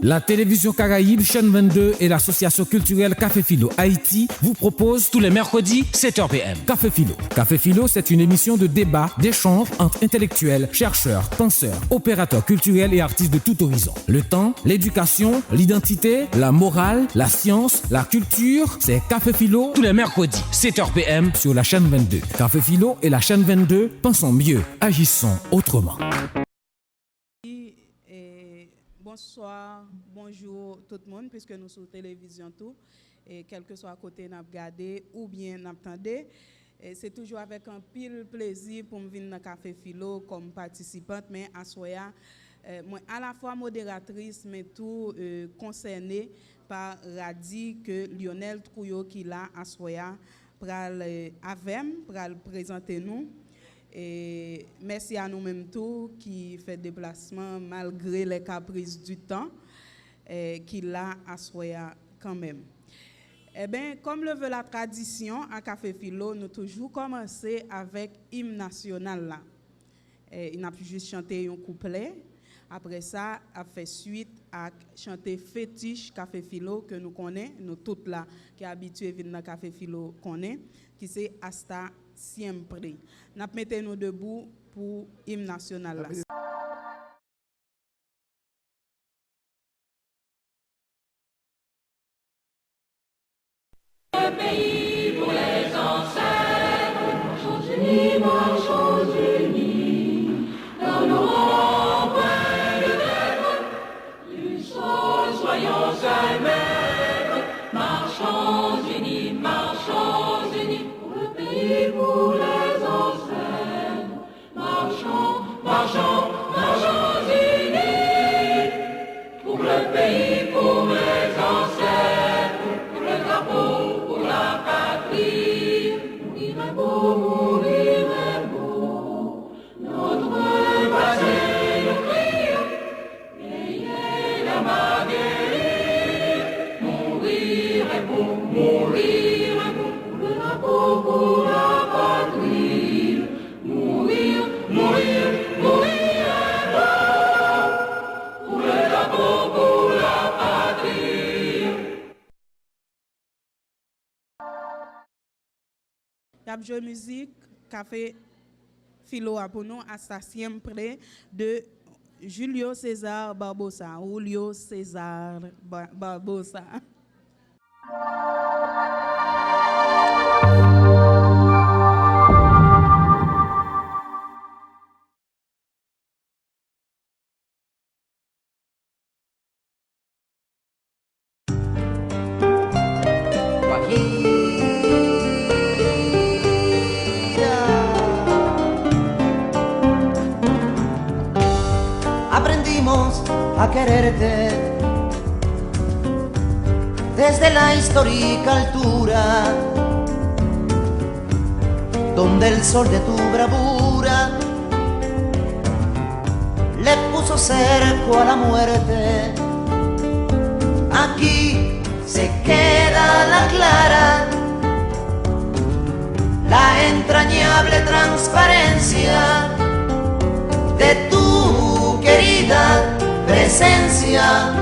La télévision Caraïbe, chaîne 22 et l'association culturelle Café Philo Haïti vous proposent tous les mercredis 7h PM. Café Philo. Café Philo, c'est une émission de débat, d'échange entre intellectuels, chercheurs, penseurs, opérateurs culturels et artistes de tout horizon. Le temps, l'éducation, l'identité, la morale, la science, la culture, c'est Café Philo tous les mercredis 7h PM sur la chaîne 22. Café Philo et la chaîne 22, pensons mieux, agissons autrement. Bonsoir, bonjour tout le monde, puisque nous sommes sur télévision tout, et quel que soit côté nous regardé ou bien nous attendez, c'est toujours avec un pile plaisir pour me venir dans Café Philo comme participante, mais à soya, moi à la fois modératrice, mais tout concernée par Radi que Lionel Trouillot qui l'a à soya pral avem pral présenter nous. Et merci à nous-mêmes tous qui fait déplacement malgré les caprices du temps qui l'a assoyé quand même. Eh bien, comme le veut la tradition à Café Philo, nous toujours commencer avec hymne national là. Il n'a plus juste chanté un couplet. Après ça, a fait suite à chanter fétiche Café Philo que nous connaissons, nous toutes là qui habitués à venir dans Café Philo connaissent, qui c'est Hasta Siempre. Nous mettons nous debout pour hymne national là. Le pays pour les ancêtres, marchons unis, dans nos points de tête, du sol, soyons maîtres, marchons unis, pour le pays, pour les ancêtres, marchons unis, pour le pays, pour les ancêtres, pour le drapeau, pour la patrie, mourir est beau, notre passé nous crie, ayez la main guérie, mourir est beau, pour le drapeau, pour la patrie, mourir est beau, pour le drapeau, pour la patrie. Cap jeu musique, Café Philo pour nous, Hasta Siempre de Julio César Barbosa. Julio César Barbosa. Aprendimos a quererte desde la histórica altura, donde el sol de tu bravura le puso cerco a la muerte. Aquí se queda la clara, la entrañable transparencia de tu querida presencia,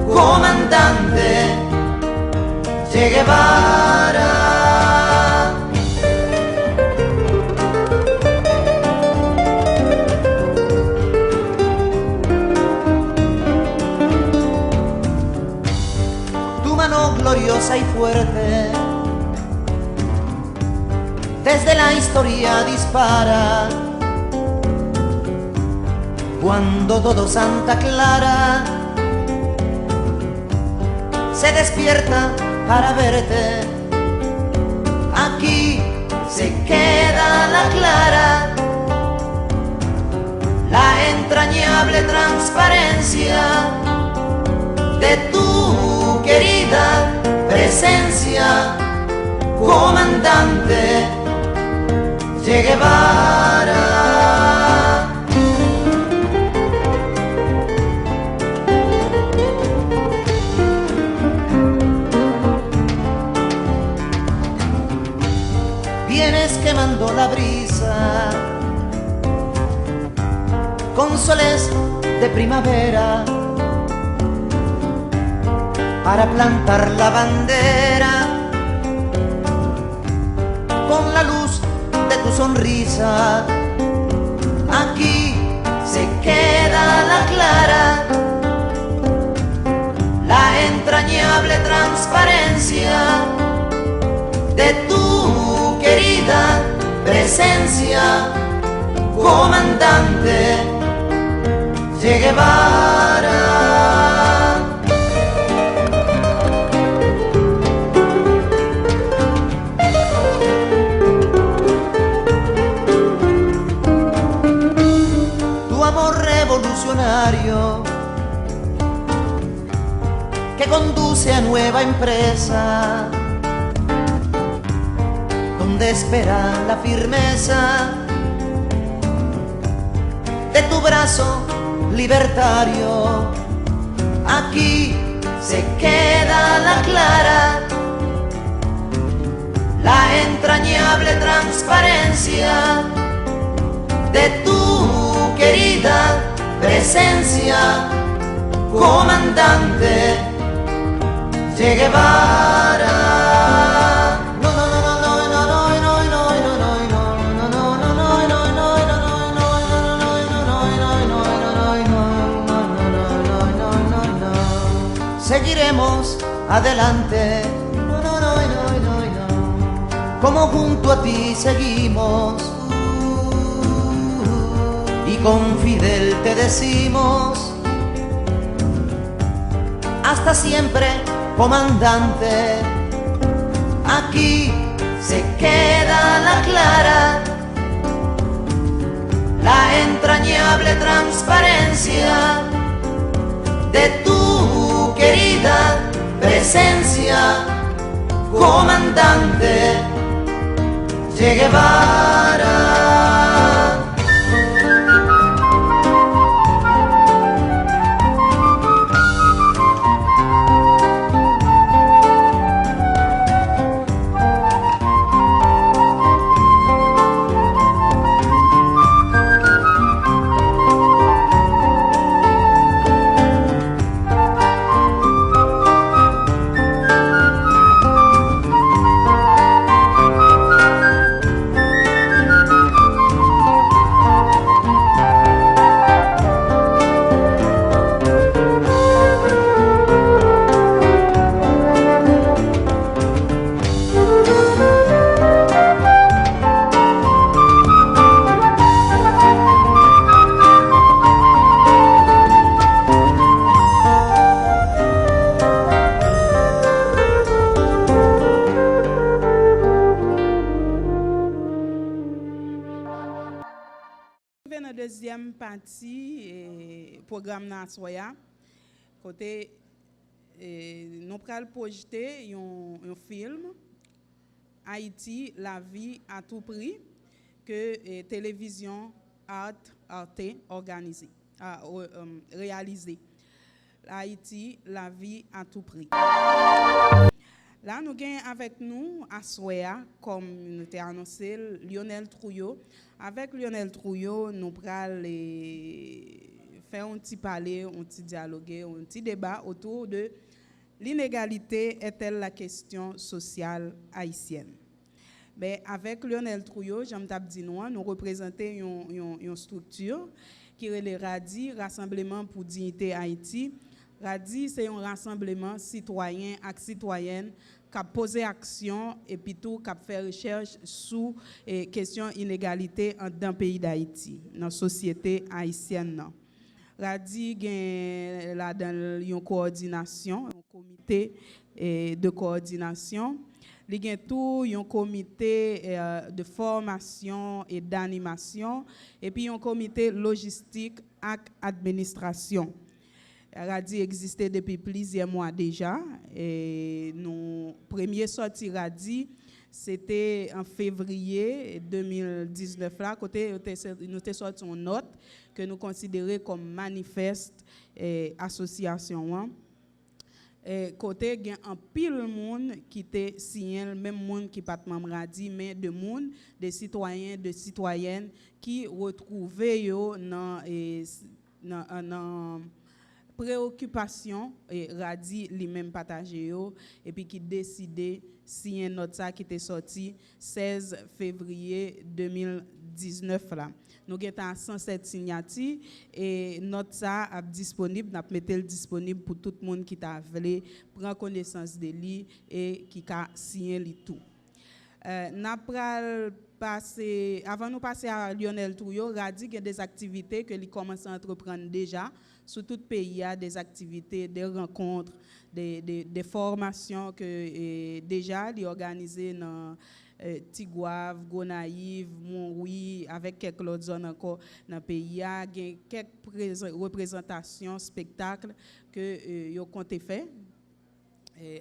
comandante Che Guevara. Tu mano gloriosa y fuerte desde la historia dispara, cuando todo Santa Clara se despierta para verte. Aquí se queda la clara, la entrañable transparencia de tu querida presencia, comandante Che Guevara. Vienes quemando la brisa con soles de primavera, para plantar la bandera con la luz de tu sonrisa. Aquí se queda la clara, la entrañable transparencia de tu querida presencia, comandante Che Guevara. Tu amor revolucionario que conduce a nueva empresa, donde espera la firmeza de tu brazo libertario. Aquí se queda la clara, la entrañable transparencia de tu querida presencia, comandante Che Guevara. Seguiremos adelante, como junto a ti seguimos, y con Fidel te decimos, hasta siempre, comandante. Aquí se queda la clara, la entrañable transparencia de tu querida presencia, comandante Che Guevara. Deuxième partie programme Nasoya côté nous pral projeter un film Haïti la vie à tout prix que télévision Arte organisé réalisé. Haïti la vie à tout prix. Là, nous avons avec nous à Soya, comme nous avons annoncé, Lionel Trouillot. Avec Lionel Trouillot, nous allons faire un petit parler, un petit dialogue, un petit débat autour de l'inégalité est-elle la question sociale haïtienne. Mais avec Lionel Trouillot, j'aime dit nous représentons une structure qui est le RADI, Rassemblement pour Dignité Haïti. RADI, c'est un rassemblement citoyen et citoyenne qui a posé action et puis tout qui a fait recherche sur les questions d'inégalité dans le pays d'Haïti, dans la société haïtienne. RADI a là-dedans une coordination, un comité de coordination. Il y a tout un comité de formation et d'animation et puis un comité logistique et administration. RADI existait depuis plusieurs mois déjà. Et nos premiers sorties RADI, c'était en février 2019. Là, côté, nous avons sorti une note que nous considérons comme manifeste association. Côté, il y a un pile de monde qui était signé, même monde qui pas de membre RADI, mais de monde, des citoyens, de citoyennes qui retrouvaient dans préoccupation et Radi lui-même partagé yo et puis qui décidé signer note ça qui était sorti 16 février 2019 là. Nous avons 107 signatures et note ça est disponible, n'a mettre disponible pour tout le monde qui t'a voulu prendre connaissance de lui et qui a signé li tout. Avant nous passer à Lionel Touyo, Radi a des activités que lui commence à entreprendre déjà sur tout le pays, des activités, des rencontres, des formations que déjà il organisé dans Tigouave, Gonaïve, Montrouy, avec quelques autres zones encore dans le pays. Il y a quelques représentations, spectacles que vous comptez faire.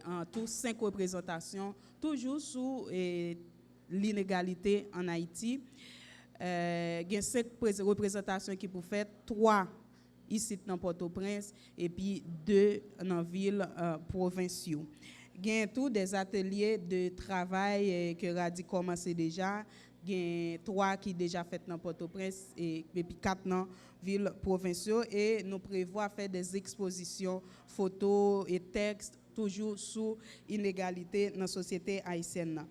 En tout, 5 représentations, toujours sous l'inégalité en Haïti. Il y a 5 représentations qui pour faire, 3 ici dans Port-au-Prince et puis 2 dans les villes provinciales. Il y a tout des ateliers de travail que Radi commencé déjà. Il y a 3 qui déjà fait dans Port-au-Prince et puis 4 dans les villes provinciales. Et nous prévoyons faire des expositions, photos et textes, toujours sous inégalité dans la société haïtienne.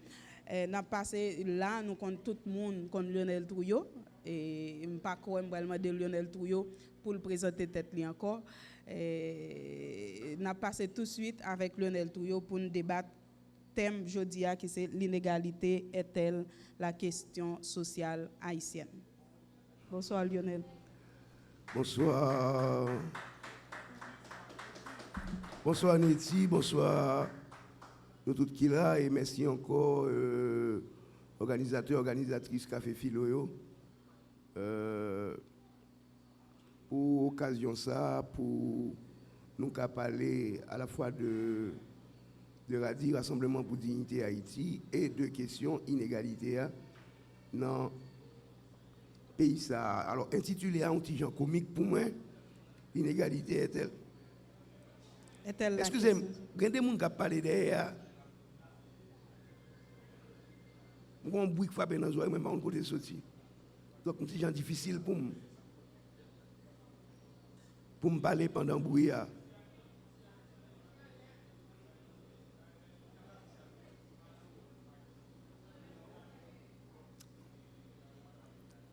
Nous passé là, nous comptons tout le monde, comme Lionel Touyo. Et je ne sais pas quoi de Lionel Touyo pour le présenter tête li encore. Nous passé tout de suite avec Lionel Touyo pour nous débattre thème jodia qui c'est l'inégalité est-elle la question sociale haïtienne. Bonsoir Lionel. Bonsoir. Bonsoir Neti, bonsoir nous tous qui là et merci encore organisateurs, organisatrices Café Philo pour occasion ça, pour nous parler à la fois de Radi, Rassemblement pour Dignité Haïti, et de questions inégalité dans le pays. Ça. Alors, intitulé à un petit genre comique pour moi, l'inégalité est-elle? Excusez-moi, il y a des gens qui ont parlé derrière. Je suis un bruit qui frappe dans les oreilles, mais je ne peux pas sortir. Donc, c'est un petit genre difficile pour moi. Pour me parler pendant le bruit.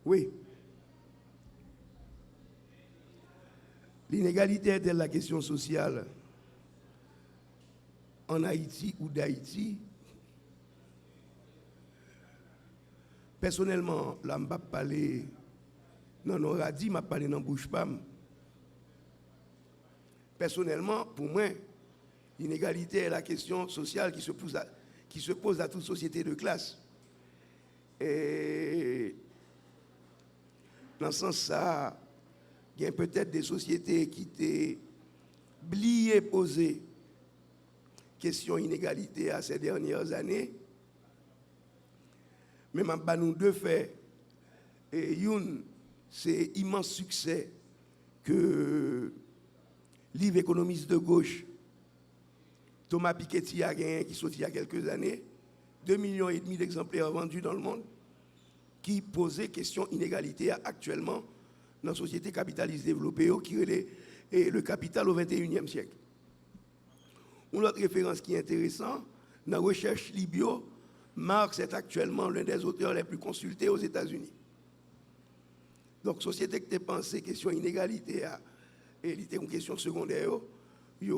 Oui. L'inégalité est-elle la question sociale en Haïti ou d'Haïti? Personnellement, là, je ne vais pas parler. Non, Radi m'a parlé dans bouche pam. Personnellement, pour moi, l'inégalité est la question sociale qui se pose à toute société de classe. Et dans ce sens, il y a peut-être des sociétés qui t'ont oublié poser question inégalité à ces dernières années. Mais je vais nous deux faits. Et une, c'est immense succès que livre économiste de gauche Thomas Piketty a gagné, qui sorti il y a quelques années, 2,5 millions d'exemplaires vendus dans le monde, qui posait question inégalité actuellement dans la société capitaliste développée, qui est le capital au XXIe siècle. Une autre référence qui est intéressante, dans la recherche Libio, Marx est actuellement l'un des auteurs les plus consultés aux États-Unis. Donc, société qui a pensé question inégalité, et c'était une question secondaire, ils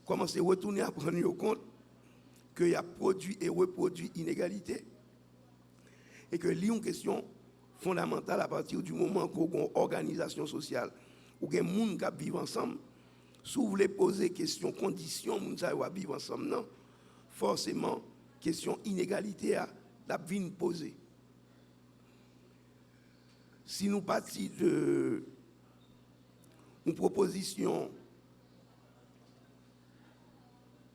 commencé à retourner à prendre compte qu'il y a produit et reproduit inégalité. Et que c'est une question fondamentale à partir du moment qu'on a une organisation sociale, où il y a des gens qui vivent ensemble. Si vous voulez poser question, conditions, les gens qui vivent ensemble, non, forcément, question inégalité à la vie posée. Si nous partons de une proposition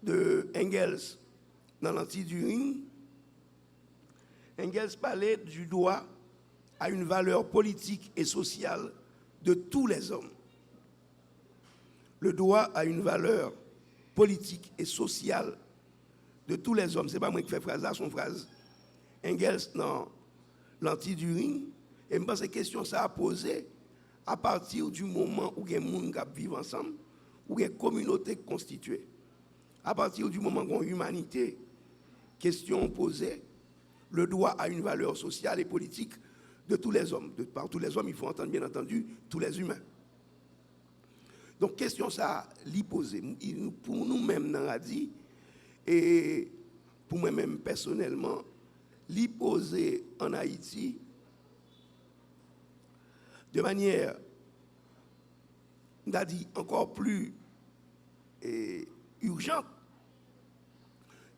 de Engels dans l'Anti-Düring, Engels parlait du droit à une valeur politique et sociale de tous les hommes. Le droit à une valeur politique et sociale de tous les hommes. Ce n'est pas moi qui fais phrase là, son phrase. Engels dans l'Anti-Düring, et je pense que cette question ça a posé à partir du moment où il y a des gens qui vivent ensemble, où il y a une communauté constituée, à partir du moment où il y a une humanité, question posée, le droit à une valeur sociale et politique de tous les hommes. Par tous les hommes, il faut entendre bien entendu tous les humains. Donc, question ça, l'y poser. Pour nous-mêmes, dans la dit, et pour moi-même personnellement, l'y poser en Haïti de manière, on a dit, encore plus urgente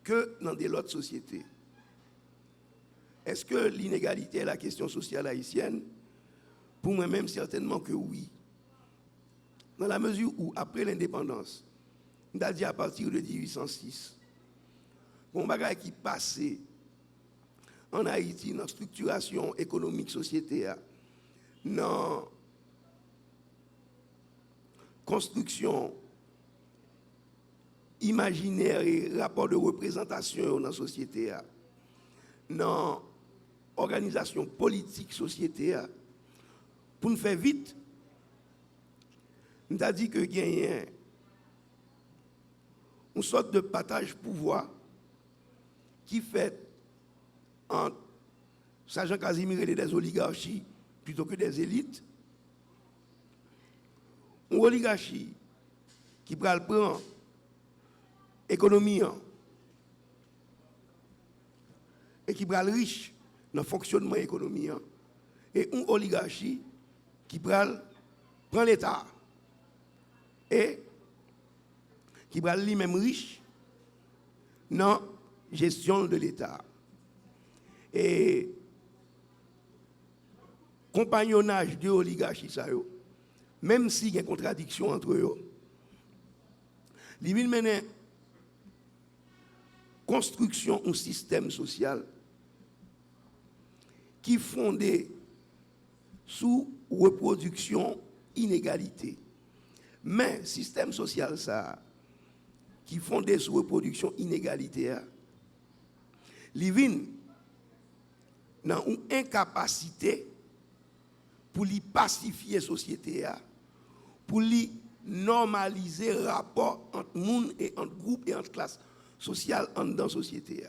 que dans des autres sociétés. Est-ce que l'inégalité est la question sociale haïtienne? Pour moi-même, certainement que oui. Dans la mesure où, après l'indépendance, on a dit à partir de 1806, on a qui passait en Haïti dans la structuration économique sociétaire, dans la construction imaginaire et rapport de représentation dans la société, dans l'organisation politique sociétaire, pour nous faire vite, on a dit que il y a une sorte de partage pouvoir qui fait entre Saint-Jean Casimir et des oligarchies plutôt que des élites. Une oligarchie qui prend l'économie et qui prend riche dans le fonctionnement économique et une oligarchie qui prend l'État et qui prend lui-même riche dans la gestion de l'État. Et compagnonnage de l'oligarchie, même s'il y a une contradiction entre eux, ils viennent mener construction d'un système social qui est fondé sous reproduction inégalité. Mais système social ça qui est fondé sous reproduction inégalitaire, ils viennent dans une incapacité pour lui pacifier la société, pour lui normaliser le rapport entre monde et entre groupe et entre classes sociales dans la société.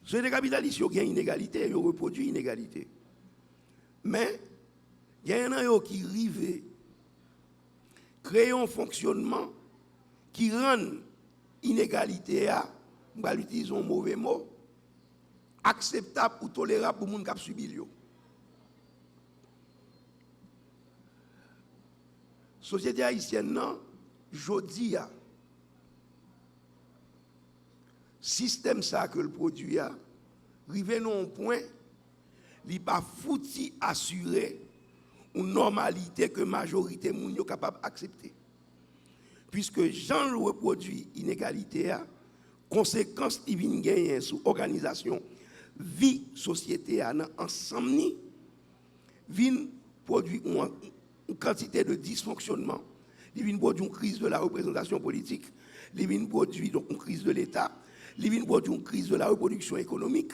Ceux des capitalistes, ils ont une inégalité, ils ont reproduit une inégalité. Mais il y a un autre qui arrive créer un fonctionnement qui rend l'inégalité, on va utiliser un mauvais mot, acceptable ou tolérable pour les gens qui subissent. La société haïtienne, non, jodi a système ça que le produit a, arrivé à un point, il n'est pas foutu assurer une normalité que la majorité est capable d'accepter. Puisque Jean le reproduit inégalité, conséquence qui vient gagner sur l'organisation, vie, société, ensemble, vient produire une quantité de dysfonctionnement, il vient produire une crise de la représentation politique, il vient produire donc une crise de l'État, il vient produire une crise de la reproduction économique.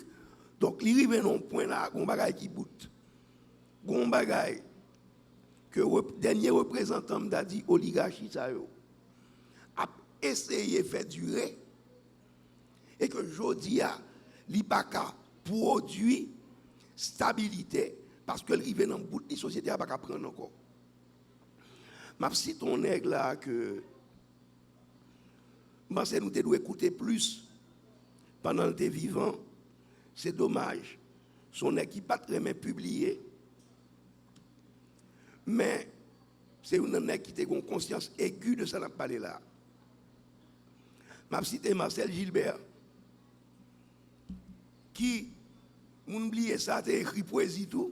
Donc, il arrive à un point là, il y a un bagage qui boute. Il y a un bagage que le dernier représentant m'a dit, oligarchie, a essayé de faire durer et que aujourd'hui, il n'y a pas qu'à produire stabilité parce que l'arrivée dans la société n'a pas qu'à prendre encore. Je cite ton nègre là que je pense que nous devons écouter plus pendant le vivant. C'est dommage. Son nègre qui n'est pas très bien publié. Mais c'est un nègre qui a une conscience aiguë de ça qu'on a parlé là. Je cite Marcel Gilbert qui, mon oublié ça, a écrit poésie tout.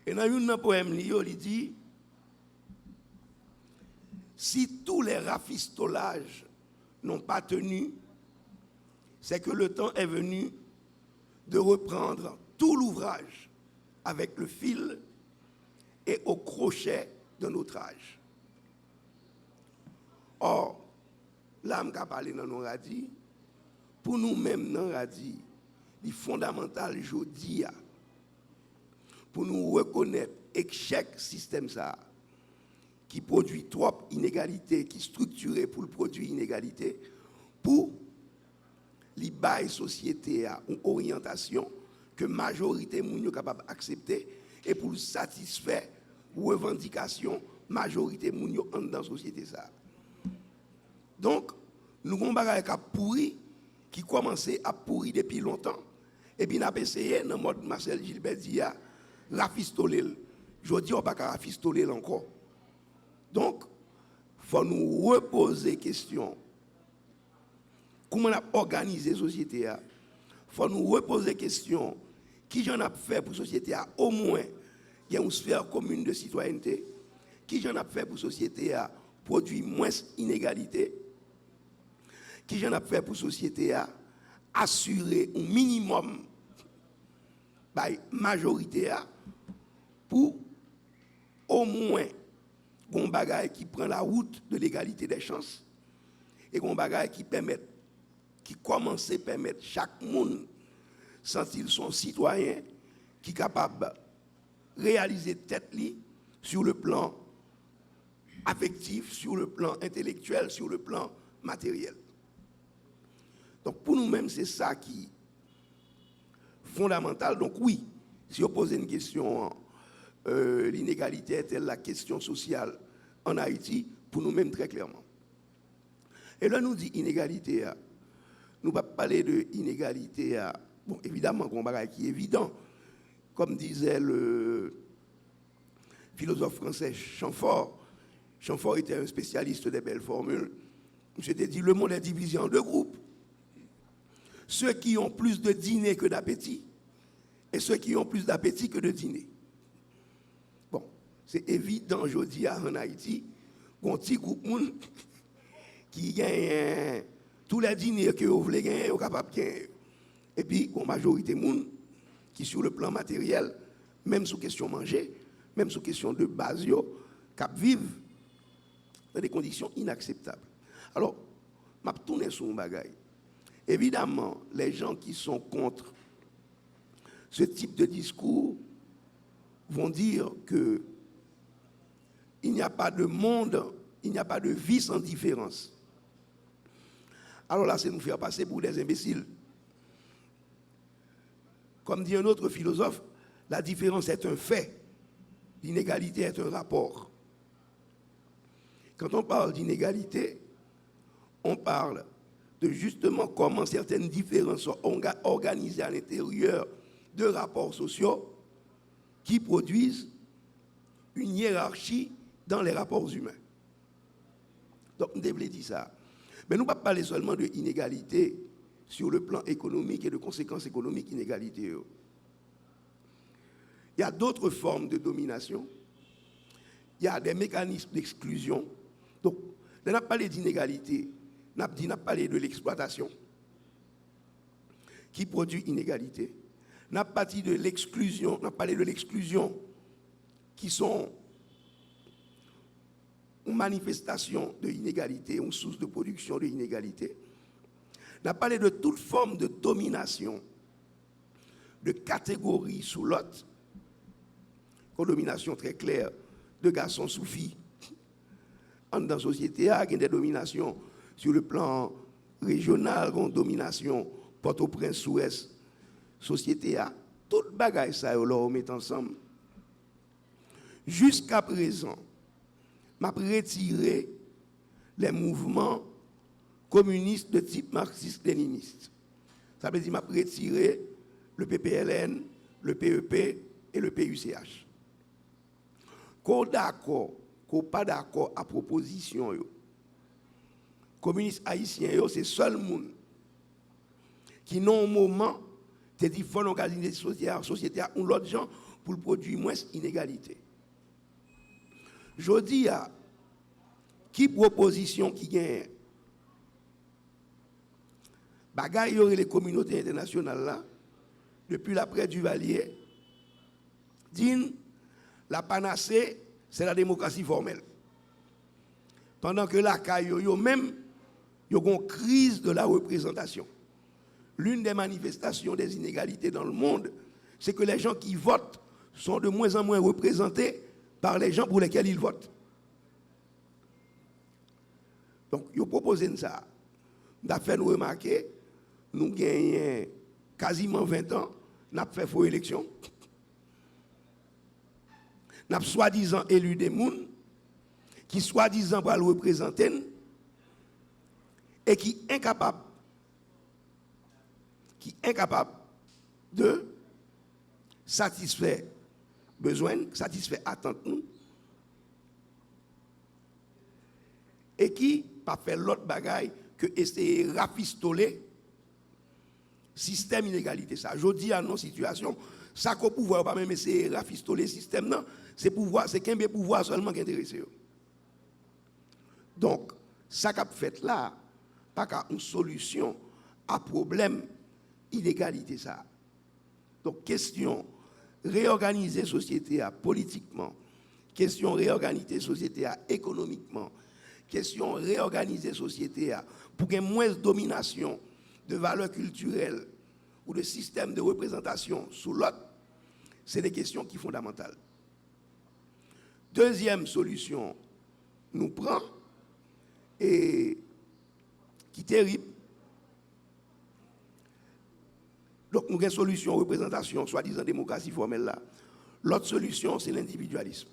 Et dans un poème, il dit si tous les rafistolages n'ont pas tenu, c'est que le temps est venu de reprendre tout l'ouvrage avec le fil et au crochet de notre âge. Or, l'âme qui a parlé dans nos radis, pour nous-mêmes dans nos radis, il est fondamental aujourd'hui pour nous reconnaître échec système ça qui produit trop inégalité, qui structuré pour le produit inégalité, pour les bails société à une orientation que majorité moun capable d'accepter et pour satisfaire revendication majorité moun yo en dans société ça. Donc nous avons bagay qui pourri qui commençait à pourrir depuis longtemps et puis n'a essayé dans mode Marcel Gilbert dia rafistoler. Je dis on pas rafistoler encore. Donc faut nous reposer question comment on a organisé la société a. Faut nous reposer question qui j'en a fait pour la société a au moins il y a une sphère commune de citoyenneté qui j'en a fait pour la société a produit moins inégalité qui j'en a fait pour la société a assurer un minimum by majorité a pour au moins un bagage qui prend la route de l'égalité des chances et un bagage qui commence à permettre chaque monde sentir son citoyen qui est capable de réaliser tête li sur le plan affectif, sur le plan intellectuel, sur le plan matériel. Donc pour nous-mêmes, c'est ça qui est fondamental. Donc oui, si on pose une question, l'inégalité est-elle la question sociale en Haïti, pour nous-mêmes très clairement. Et là, nous dit inégalité, nous ne pouvons pas parler de inégalité, bon, évidemment, un bagage qui est évident, comme disait le philosophe français Chamfort. Chamfort était un spécialiste des belles formules. Je t'ai dit, le monde est divisé en deux groupes. Ceux qui ont plus de dîner que d'appétit et ceux qui ont plus d'appétit que de dîner. Bon, c'est évident aujourd'hui en Haïti, un petit groupe qui gagne tous les dîners que vous voulez gagner, vous capable de gagner. Et puis, une majorité de monde qui, sur le plan matériel, même sous question manger, même sous question de base, vivent dans des conditions inacceptables. Alors, je vais tourner sur un bagage. Évidemment, les gens qui sont contre ce type de discours vont dire que il n'y a pas de monde, il n'y a pas de vie sans différence. Alors là, c'est nous faire passer pour des imbéciles. Comme dit un autre philosophe, la différence est un fait, l'inégalité est un rapport. Quand on parle d'inégalité, on parle de justement comment certaines différences sont organisées à l'intérieur de rapports sociaux qui produisent une hiérarchie dans les rapports humains. Donc, on devait dire ça. Mais nous ne pouvons pas parler seulement de inégalité sur le plan économique et de conséquences économiques inégalité. Il y a d'autres formes de domination. Il y a des mécanismes d'exclusion. Donc, on a parlé d'inégalité. On a parlé de l'exploitation qui produit inégalité. On a parlé de l'exclusion. On a parlé de l'exclusion qui sont une manifestation de inégalité, une source de production de inégalité. On a parlé de toute forme de domination, de catégorie sous l'autre, une domination très claire de garçons sous filles. Dans la société, il y a des dominations sur le plan régional, une domination Port-au-Prince, Ouest, société a tout le bagage ça on met ensemble. Jusqu'à présent, m'a retiré les mouvements communistes de type marxiste-léniniste. Ça veut dire m'a retiré le PPLN, le PEP et le PUCH. Qu'on d'accord, qu'on pas d'accord à proposition yo. Communistes haïtiens yo c'est seul monde qui non au moment te dit faut organiser société à l'autre gens pour produire moins inégalité. Je dis à qui proposition qui gagne bagaille y aurait les communautés internationales là depuis l'après Duvalier dit la panacée c'est la démocratie formelle pendant que la caillou même yo une crise de la représentation. L'une des manifestations des inégalités dans le monde c'est que les gens qui votent sont de moins en moins représentés par les gens pour lesquels ils votent. Donc, ils ont proposé ça. Nous avons fait nous remarquer, nous gagnons quasiment 20 ans, nous avons fait faux élection. Nous avons soi-disant élu des gens qui soi-disant pour le représenter et qui est incapable de satisfaire besoin, satisfaire attente nous, et qui pas fait l'autre bagaille que essayer de rafistoler système inégalité ça. Je dis à nos situations, ça qu'au pouvoir pas même essayer de rafistoler le système non, c'est pouvoir, c'est qu'un pouvoir seulement qui intéresse. Donc, ça qu'a fait là, pas qu'à une solution à problème inégalité ça. Donc, question réorganiser la société politiquement, question réorganiser la société économiquement, question réorganiser la société pour qu'il y ait moins de domination de valeurs culturelles ou de systèmes de représentation sous l'autre, c'est des questions qui sont fondamentales. Deuxième solution, nous prend et qui est terrible. Donc, nous avons une solution représentation, soi-disant démocratie formelle là. L'autre solution, c'est l'individualisme.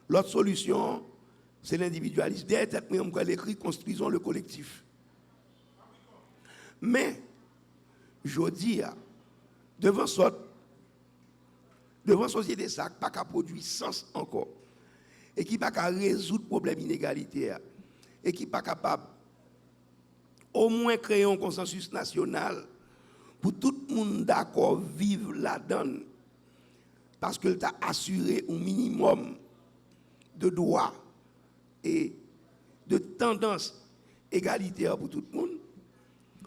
L'autre solution, c'est l'individualisme. Derrière tête, on a écrit construisons le collectif. Mais, je dis, devant société ça, pas qu'à produire sens encore, et qui pas qu'à résoudre le problème d'inégalité, et qui pas capable au moins créer un consensus national pour tout le monde d'accord vivre là-dedans, parce que tu as assuré un minimum de droits et de tendances égalitaires pour tout le monde.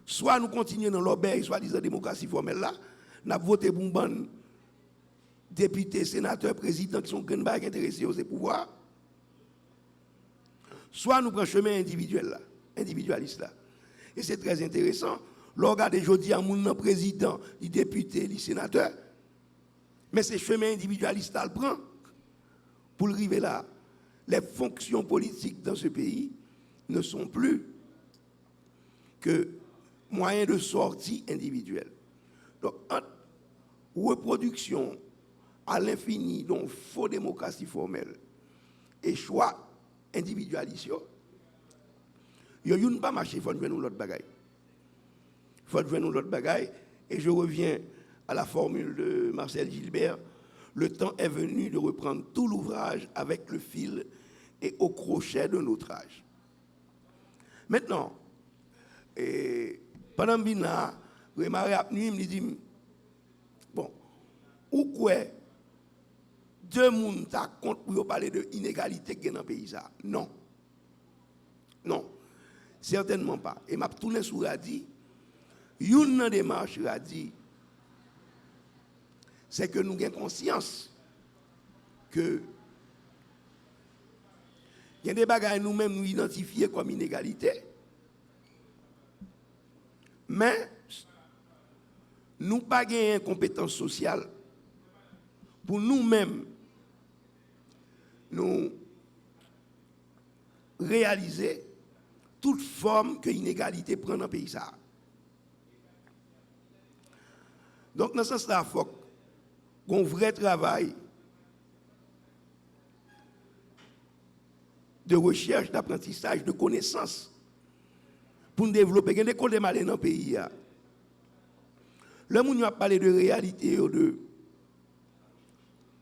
Soit nous continuons dans l'obéi, soit disant démocratie formelle là, nous avons voté pour un bon député, sénateur, président qui sont intéressés aux pouvoirs. Soit nous prenons chemin individuel là, individualiste là. Et c'est très intéressant. L'organe aujourd'hui a mon président, les députés, les sénateurs. Mais ces chemins individualistes le prend pour arriver là. Les fonctions politiques dans ce pays ne sont plus que moyens de sortie individuels. Donc, entre reproduction à l'infini d'une fausse démocratie formelle et choix individualiste, il n'y a pas marché, il faut jouer nous l'autre bagaille. Il faut jouer nous l'autre bagaille. Et je reviens à la formule de Marcel Gilbert. Le temps est venu de reprendre tout l'ouvrage avec le fil et au crochet de notre âge. Maintenant, pendant que je suis venu, je dit, bon, où quoi deux personnes ta compte pour parler de inégalité dans le pays ça? Non. Non. Certainement pas. Et m'a tourné sur la dit, une démarche a dit, c'est que nous avons conscience que il y a des bagages nous-mêmes nous identifier comme inégalité, mais nous n'avons pas de compétence sociale pour nous-mêmes nous réaliser toute forme que l'inégalité prend dans le pays. Donc, dans ce sens-là, il faut qu'on vrai travail de recherche, d'apprentissage, de connaissances pour nous développer. Il y a des écoles de malais dans le pays. Le monde a parlé de réalité, de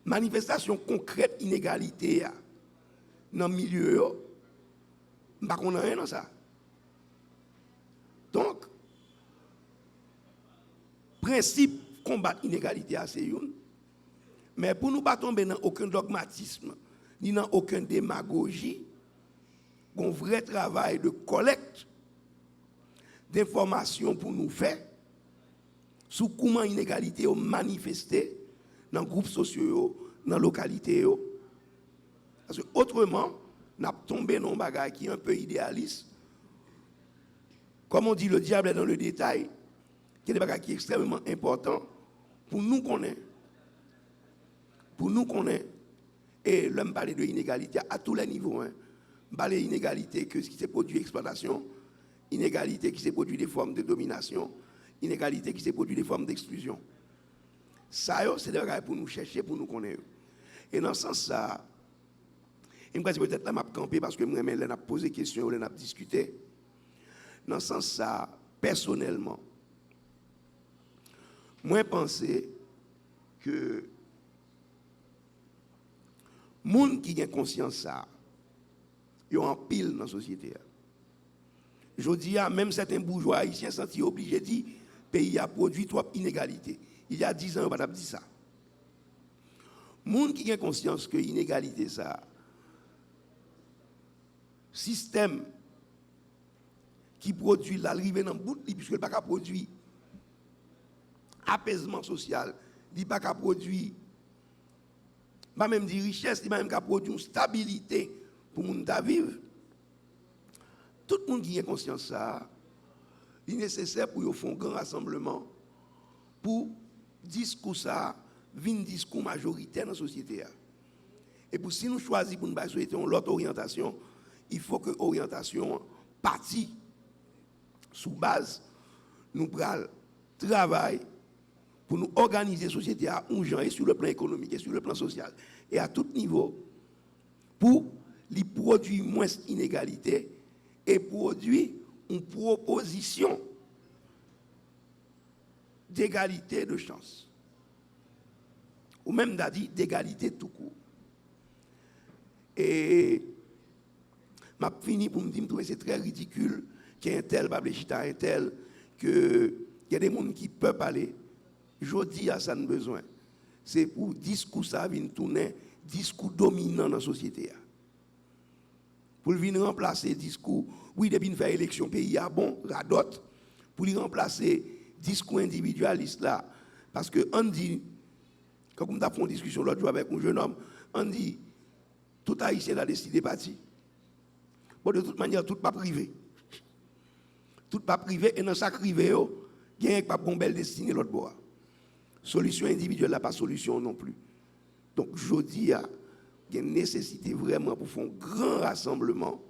manifestation concrète d'inégalité dans le milieu. Bah, on n'a rien dans ça. Donc, principe combattre l'inégalité c'est une. Mais pour nous ne pas tomber dans aucun dogmatisme, ni dans aucune démagogie, un vrai travail de collecte d'informations pour nous faire sur comment l'inégalité est manifestée dans les groupes sociaux, dans les localités. Parce que autrement, nous avons tombé dans un bagage qui est un peu idéaliste. Comme on dit, le diable est dans le détail, qui est un bagage qui est extrêmement important pour nous connaître pour nous connaître, et l'homme parle de inégalité à tous les niveaux. Hein. Parler d'inégalité que ce qui s'est produit exploitation, inégalité qui s'est produit des formes de domination, inégalité qui s'est produit des formes d'exclusion. Ça, c'est des choses pour nous chercher, pour nous connaître. Et dans ce sens, et je pense peut-être là, je camper parce que moi, je n'ai posé des questions, je n'ai discuté. Dans ce sens, personnellement, moi, je pense que les gens qui ont conscience de ça, ils ont un pile dans la société. Je dis, même certains bourgeois haïtiens sont obligés de dire que le pays a produit trop d'inégalités. Il y a 10 ans, on n'a pas dit ça. Les gens qui ont conscience que l'inégalité, ça, système qui produit l'arrivée dans le bout, puisque il n'a pas produit apaisement social, il n'a pas produit, pas même de richesse, il n'a même pas produit une stabilité pour les gens vivre. Tout le monde qui a conscience de ça, il est nécessaire pour faire un grand rassemblement pour discours ça, un discours majoritaire dans la société. Et pour si nous choisissons pour nous souhaiter l'autre orientation, il faut que l'orientation partie sous base, nous prenons travail pour nous organiser la société à un genre et sur le plan économique et sur le plan social et à tout niveau pour lui produire moins d'inégalités et produire une proposition d'égalité de chance. Ou même d'égalité tout court. Et m'a fini pour me dire que c'est très ridicule qu'il y ait un tel Bablechita, un tel, qu'il y a des gens qui peuvent parler. Je dis à ça, besoin. C'est pour discours ça vient tourner, discours dominant dans la société. Pour venir remplacer discours, oui, depuis faire élection, pays a bon, radot, pour lui remplacer discours individualiste là. Parce que on dit, quand on a fait une discussion l'autre jour avec un jeune homme, on dit, tout haïtien a décidé de partir. Bon, de toute manière, tout pas privé. Tout pas privé, et dans chaque privé, il y a pas de belle destinée l'autre bois. Solution individuelle, là, pas solution non plus. Donc, je dis, il y a une nécessité vraiment pour faire un grand rassemblement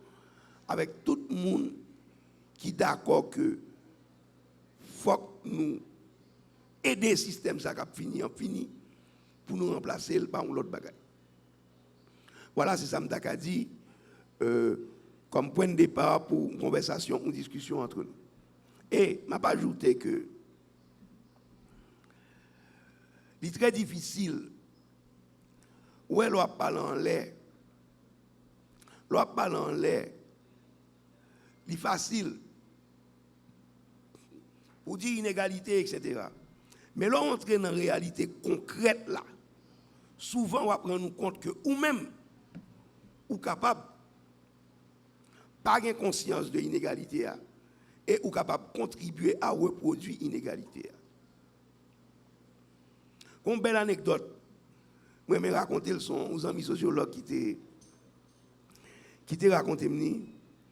avec tout le monde qui est d'accord que faut que nous aider le système ça qui a fini pour nous remplacer par l'autre bagage. Voilà, c'est ça que je dit comme point de départ pour une conversation, une discussion entre nous. Et je n'ai pas ajouté que il est très difficile où elle parle en l'air. L'on parle en l'air. Il est facile pour dire inégalité, etc. Mais là, on entre dans la réalité concrète là. Souvent, on va prendre compte que ou même ou capable pas avoir conscience de l'inégalité et ou capable de contribuer à reproduire l'inégalité. Une belle anecdote. Moi, je vais raconter aux amis sociologues qui te raconté.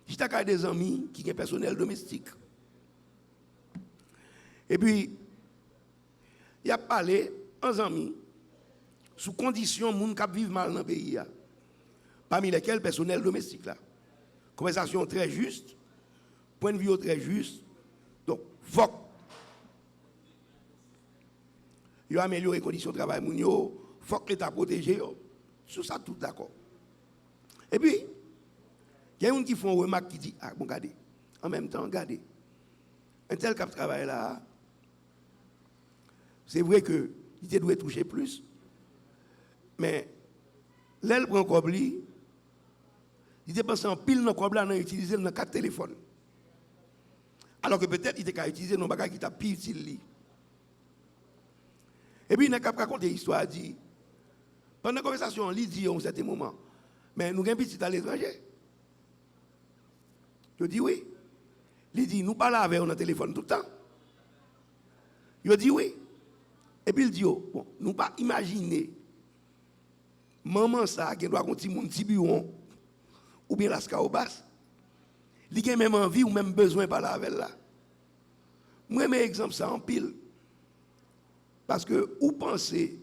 J'étais avec des amis qui sont personnel domestique. Et puis, il a parlé aux amis sous condition de gens qui vivent mal dans le pays. Parmi lesquels personnel domestique. Là. Conversation très juste, point de vue très juste. Donc, faut il a amélioré les conditions de travail, il faut que l'État protège. Sur ça, tout d'accord. Et puis, il y a des gens qui font une remarque qui dit, ah bon, regardez, en même temps, regardez, un tel qui travaille là, c'est vrai qu'il doit toucher plus, mais l'aile prend un cobli, il dépense en pile dans le cobli, il utilise dans 4 téléphones. Alors que peut-être il a utilisé dans bagage qui t'a plus utile. Et puis, il a raconté l'histoire, il dit, pendant la conversation, il dit à un certain moment, mais nous avons un petit à l'étranger. Je dis oui. Il dit, nous parlons avec un téléphone tout le temps. Je dis oui. Et puis il dit, oh, bon, nous pas imaginer, maman ça, qui doit continuer mon petit bureau, ou bien la scaobas, il a même envie ou même besoin de parler avec elle. Moi, mes exemples, ça en pile. Parce que, vous pensez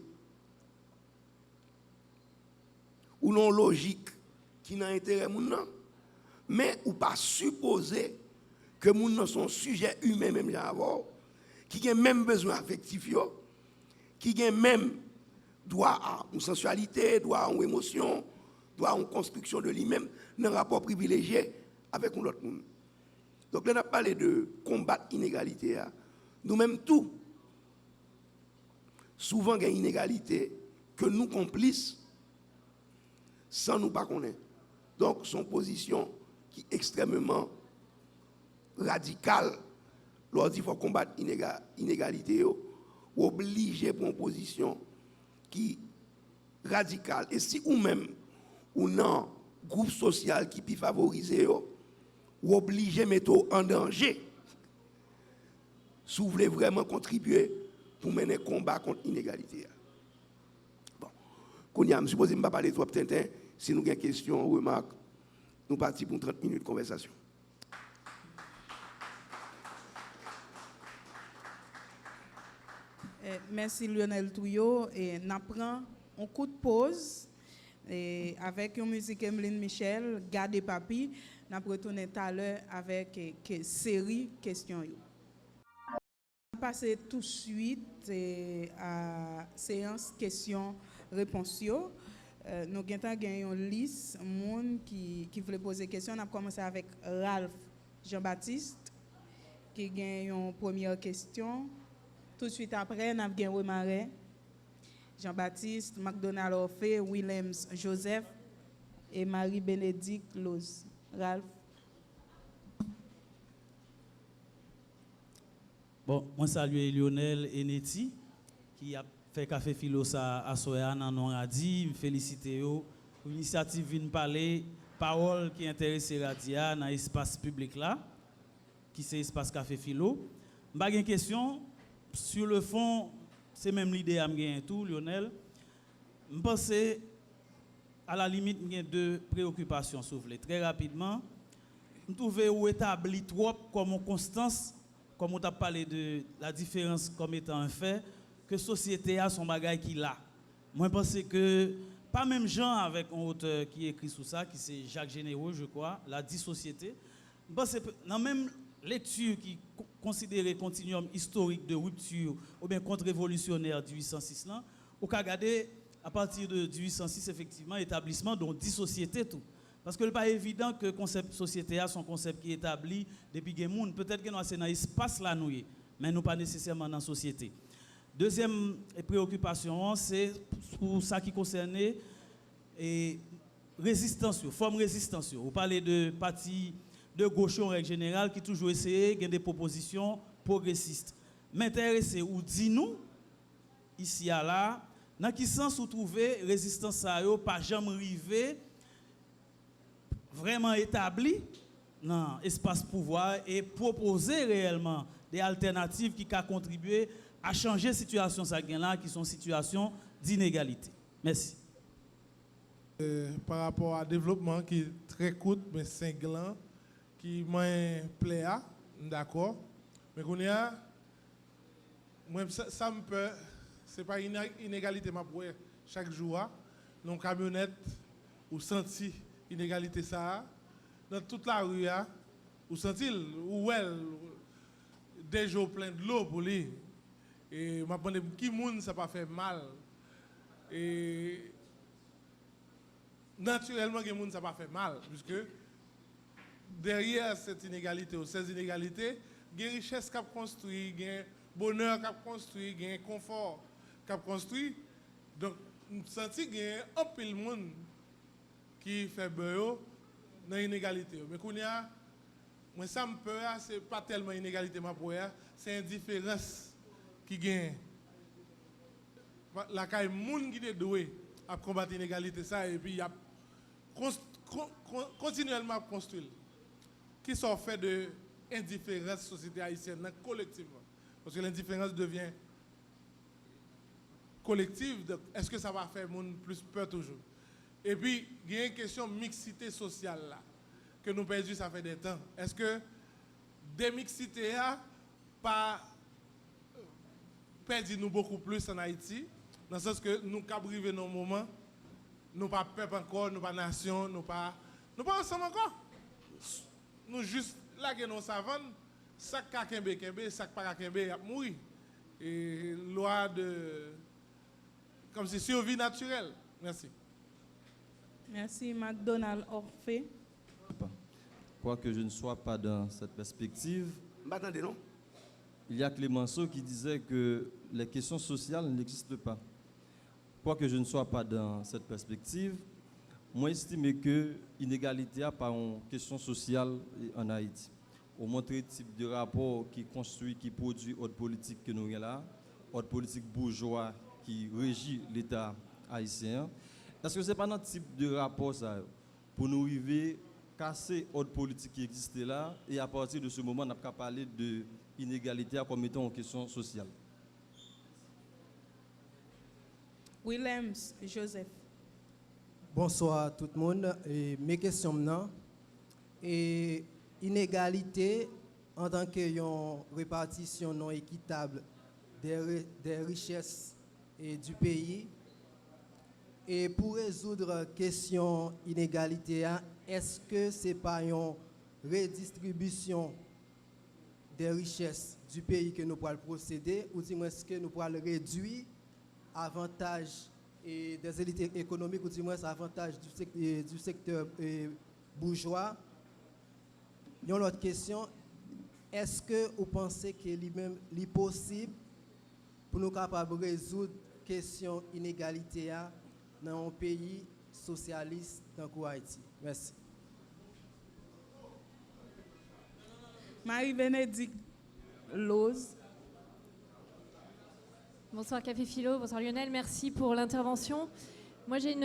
ou non logique qui n'a intérêt moun nan, mais ou pas supposer que moun nan son sujet humain même j'avais, qui a même besoin affectif yo, qui a même droit à une sensualité, droit à une émotion, droit à une construction de lui-même dans un rapport privilégié avec un autre monde. Donc là, on a parlé de combattre l'inégalité. Nous-mêmes, tout, souvent, il y a une inégalité que nous complices sans nous pas connaître. Donc, son position qui est extrêmement radicale, lorsqu'il faut combattre l'inégalité, ou obligé pour une position qui est radicale. Et si ou-même, ou non, groupe social qui peut favoriser, ou obligé de mettre en danger, si vous voulez vraiment contribuer pour mener un combat contre l'inégalité. Bon, je ne suppose pas parler trop Tintin, si nous avons des questions ou remarques, nous partons pour 30 minutes de conversation. Merci Lionel Touillot. Et nous prenons un coup de pause et avec une musique Emeline Michel, Gardez Papi. Nous retournons tout à l'heure avec une série de questions. On va passer tout de suite à la séance questions-réponses. Nous avons une liste de gens qui veulent poser des questions. On a commencé avec Ralph Jean-Baptiste qui a une première question. Tout de suite après, nous avons Marais, Jean-Baptiste, McDonald Orphée, Williams Joseph et Marie-Bénédicte Loz. Ralph. Bon, moi salue Lionel Eneti qui a fait café philo ça à Soyan en Noradi, félicite yo pour l'initiative vinn parler parole qui intéresse Radia dans l'espace public là qui c'est espace café philo. M'a une question sur le fond, c'est même l'idée à me tout Lionel. Je pense à la limite il y a deux préoccupations soufflées très rapidement. Je trouve où établi trop comme constance comme on t'a parlé de la différence comme étant un fait, que la société a son bagage qu'il a. Moi, je pense que, pas même gens avec un auteur qui écrit sur ça, qui c'est Jacques Généraux, je crois, la dissociété. Je pense que dans même lecture qui considère continuum historique de rupture ou bien contre-révolutionnaire du 1806, là, on peut regarder à partir de 1806, effectivement, établissement dont dissociété tout. Parce que ce n'est pas évident que le concept société a son concept qui est établi depuis que monde. Peut-être que nous sommes dans l'espace là, mais nous pas nécessairement dans la société. Deuxième préoccupation, c'est pour ça qui concerne et résistance, forme résistance. Vous parlez de parti de gauche en règle générale qui toujours essaie de des propositions progressistes. M'intéressez ou dis-nous ici à là, dans quel sens vous trouvez résistance à eux pas jamais arrivé vraiment établi dans l'espace pouvoir et proposer réellement des alternatives qui ont contribué à changer la situation là, qui sont situations d'inégalité. Merci. Par rapport à développement qui est très court mais cinglant, qui m'a plaît, d'accord. Mais ça me peut, c'est pas une inégalité ma pour chaque jour, dans camionnette ou senti inégalité ça dans toute la rue ou senti ou elle des jours plein de l'eau pour lui et m'a demandé qui monde ça pas fait mal et naturellement que monde ça pas fait mal puisque derrière cette inégalité ou ces inégalités il y a richesse qu'a construit, il y a bonheur qu'a construit, il y a confort qu'a construit donc senti qu'il y a un peu de monde qui fait beurre dans l'inégalité. Mais moi ça me peur, c'est pas tellement inégalité ma pour c'est indifférence qui gagne. La caille monde qui est doué à combattre l'inégalité ça et puis il y a continuellement construire. Qui sont fait de indifférence société haïtienne collectivement parce que l'indifférence devient collective. Est-ce que ça va faire monde plus peur toujours? Et puis, il y a une question de mixité sociale là, que nous perdons, ça fait des temps. Est-ce que des mixités pas perdu nous beaucoup plus en Haïti, dans le sens que nous avons arrivé dans un moment, nous pas peuple encore, nous pas nation, nous pas ensemble encore. Nous juste là que nous savons, ça kembe, ça pas kembe a mourir. Et loi de comme si survie naturelle. Merci. Merci, McDonald Orphée. Quoique je ne sois pas dans cette perspective, M'attendez, non? il y a Clémenceau qui disait que les questions sociales n'existent pas. Quoique je ne sois pas dans cette perspective, moi j'estime que l'inégalité a pas une question sociale en Haïti. Au montrer le type de rapport qui construit, qui produit haute politique que nous avons là, haute politique bourgeois qui régit l'État haïtien. Est-ce que ce n'est pas notre type de rapport ça, pour nous arriver casser haute politique qui existait là et à partir de ce moment on n'a pas parlé de inégalité comme étant une question sociale? Williams Joseph. Bonsoir à tout le monde. Et mes questions maintenant. Et inégalité en tant que répartition non équitable des richesses du pays. Et pour résoudre la question inégalité, est-ce que ce n'est pas une redistribution des richesses du pays que nous pourrons procéder ou est-ce que nous pourrons réduire avantage et des élites économiques ou du moins avantage du secteur bourgeois? Une autre question, est-ce que vous pensez qu'il est possible pour nous capables de résoudre la question inégalité dans un pays socialiste dans Haïti? Merci. Marie-Bénédicte Loz. Bonsoir Café Philo, bonsoir Lionel, merci pour l'intervention. Moi j'ai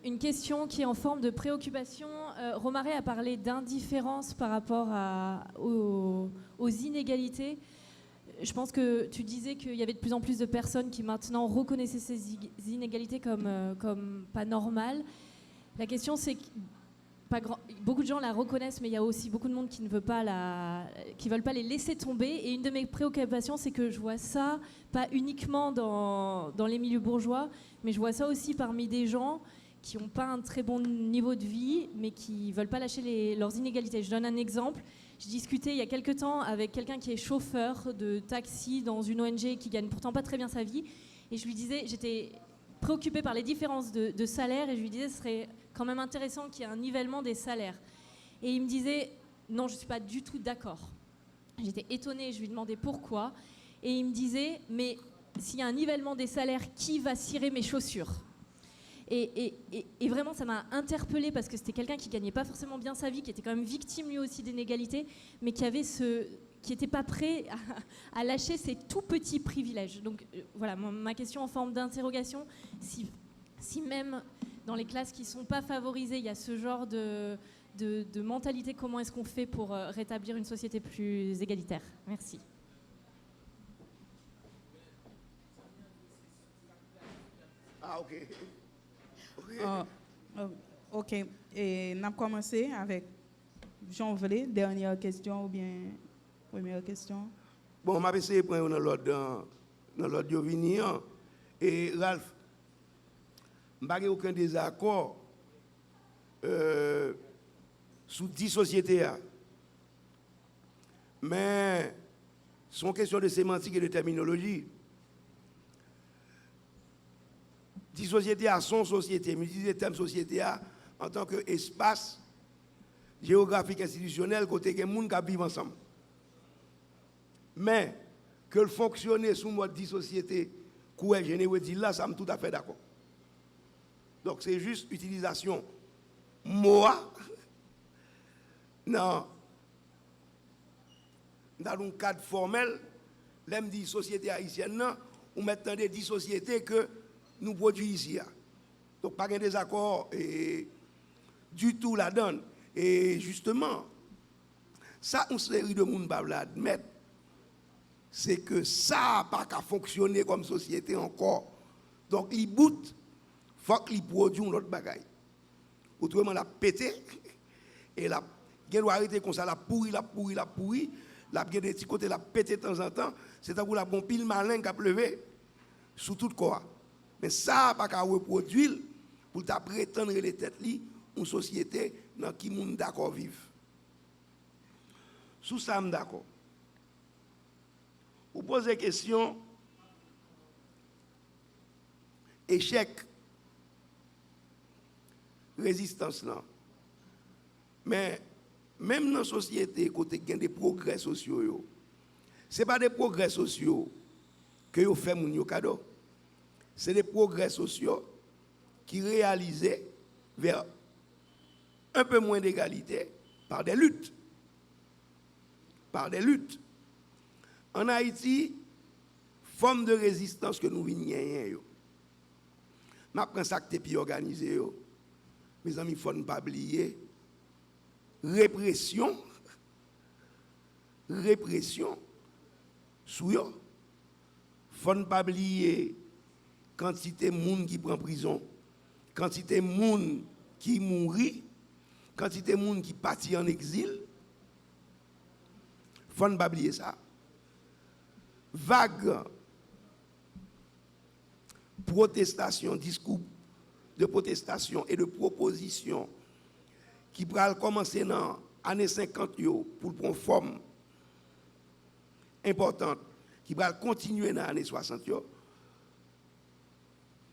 une question qui est en forme de préoccupation. Romaré a parlé d'indifférence par rapport aux inégalités. Je pense que tu disais qu'il y avait de plus en plus de personnes qui maintenant reconnaissaient ces inégalités comme pas normales. La question c'est que beaucoup de gens la reconnaissent, mais il y a aussi beaucoup de monde qui ne veut pas veulent pas les laisser tomber. Et une de mes préoccupations, c'est que je vois ça pas uniquement dans les milieux bourgeois, mais je vois ça aussi parmi des gens qui n'ont pas un très bon niveau de vie, mais qui veulent pas lâcher leurs inégalités. Je donne un exemple. Je discutais il y a quelques temps avec quelqu'un qui est chauffeur de taxi dans une ONG qui gagne pourtant pas très bien sa vie, et je lui disais, j'étais préoccupée par les différences de salaire, et je lui disais, ce serait quand même intéressant qu'il y ait un nivellement des salaires. Et il me disait, non, je ne suis pas du tout d'accord. J'étais étonnée, je lui demandais pourquoi. Et il me disait, mais s'il y a un nivellement des salaires, qui va cirer mes chaussures ? Et vraiment, ça m'a interpellée parce que c'était quelqu'un qui ne gagnait pas forcément bien sa vie, qui était quand même victime lui aussi d'inégalités, mais qui n'était pas prêt à lâcher ses tout petits privilèges. Donc voilà, ma question en forme d'interrogation, si même dans les classes qui ne sont pas favorisées, il y a ce genre de mentalité, comment est-ce qu'on fait pour rétablir une société plus égalitaire ? Merci. Ah, ok. Ok. Et nous avons commencé avec Jean Vlé, dernière question ou bien première question? Bon, je vais essayer de prendre dans l'ordre de venir. Et Ralph, je n'ai pas aucun désaccord sur 10 sociétés. Mais c'est une question de sémantique et de terminologie. 10 sociétés à son société, mais 10 thèmes société en tant qu'espace géographique institutionnel, côté que les gens vivent ensemble. Mais que le fonctionner sous mode 10 sociétés, quoi, je ne dis là, ça me tout à fait d'accord. Donc c'est juste utilisation moi dans un cadre formel, l'aime dit société haïtienne, ou maintenant des 10 sociétés que nous produisons ici. Donc pas de désaccord du tout là-dedans. Et justement, ça, une série de monde ne l'admettre, c'est que ça n'a pas qu'à fonctionner comme société encore. Donc il boot, il faut qu'il produise une autre bagaille. Autrement, la pété, et la doit arrêter comme ça, la pourri, la des petits côtés, la pété de temps en temps, c'est à dire la pile malin qui a pleuvé sous tout corps. Mais ça n'a pas qu'à reproduire pour ta prétendre les têtes li une société dans qui monde d'accord vivre. Sous ça d'accord. Vous posez question échec résistance là. Mais même dans la société côté il y a des progrès sociaux, ce n'est pas des progrès sociaux que vous faites mon cadeau. C'est des progrès sociaux qui réalisés vers un peu moins d'égalité par des luttes. Par des luttes. En Haïti, forme de résistance que nous venions. Je prends ça que tu es organisé. Mes amis, il ne faut pas oublier. Répression. Sous yo. Faut ne pas oublier quantité de monde qui prend prison, quantité de monde qui mourit, quantité de monde qui partit en exil. Faut ne pas oublier ça. Vague protestation, discours de protestation et de proposition qui va commencer dans les années 50 pour prendre forme importante, qui va continuer dans les années 60,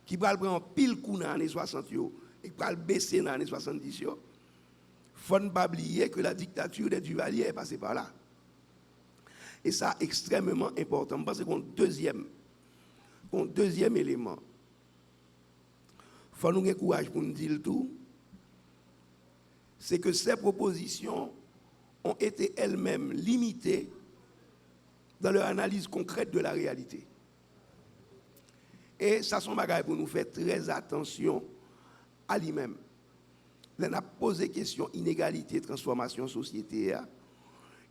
qui va prendre pile coup dans les années 60 et qui va baisser dans les années 70. Il ne faut pas oublier que la dictature des Duvalier est passée par là. Et ça, extrêmement important. Parce qu'on deuxième élément. Il faut nous avoir courage pour nous dire le tout. C'est que ces propositions ont été elles-mêmes limitées dans leur analyse concrète de la réalité. Et ça, c'est un bagage pour nous faire très attention à lui-même. Là, on a posé question inégalité, transformation, société.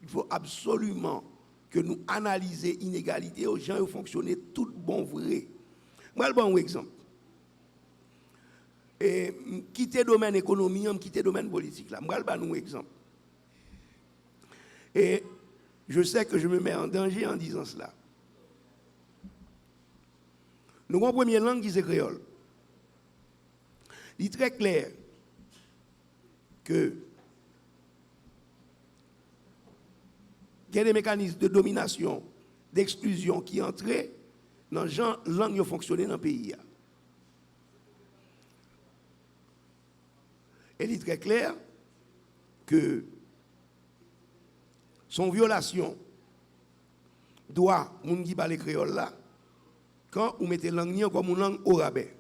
Il faut absolument que nous analysions l'inégalité aux gens qui fonctionnent tout bon vrai. Moi, le bon exemple. Et quitter le domaine économique, quitter le domaine politique. Moi, le bon exemple. Et je sais que je me mets en danger en disant cela. Nous avons une première langue qui est créole. Il est très clair que il y a des mécanismes de domination, d'exclusion qui entrent dans la langue qui fonctionne dans le pays. Il est très clair que son violation doit, moun qui parle créole là, quand vous mettez langue comme une langue au rabais.